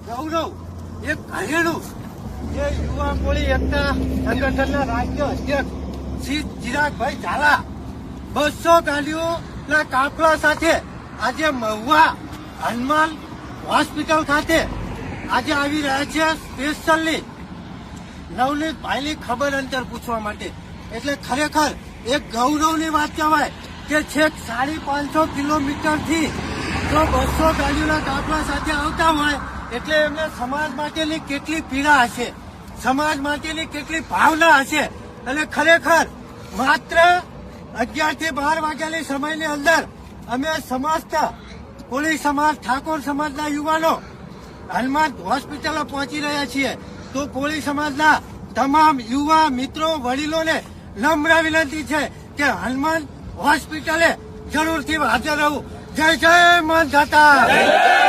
ગૌરવ એક ઘરેણું જે યુવા મોળી એકતા સંગઠનના રાષ્ટ્રીય અધ્યક્ષ શ્રી ચિરાગભાઈ ઝાલા 200 ગાડીઓના કાફલા સાથે આજે મહુવા હનુમાન હોસ્પિટલ ખાતે આજે આવી રહ્યા છે સ્પેશિયલી નવનીતભાઈની ખબર અંતર પૂછવા માટે. એટલે ખરેખર એક ગૌરવની વાત કહેવાય કે છેક 550 કિલોમીટરથી જો 200 ગાડીઓના કાફલા સાથે આવતા હોય એટલે એમને સમાજ માટેની કેટલી પીડા હશે, સમાજ માટેની કેટલી ભાવના હશે. અને ખરેખર માત્ર 11 થી 12 વાગ્યાની સમયની અંદર અમે સમસ્ત કોળી સમાજ, ઠાકોર સમાજના યુવાનો હનુમાન હોસ્પિટલ પહોંચી રહ્યા છીએ. તો કોળી સમાજના તમામ યુવા મિત્રો, વડીલોને નમ્ર વિનંતી છે કે હનુમાન હોસ્પિટલે જરૂરથી હાજર રહું. જય જય માનધાતા.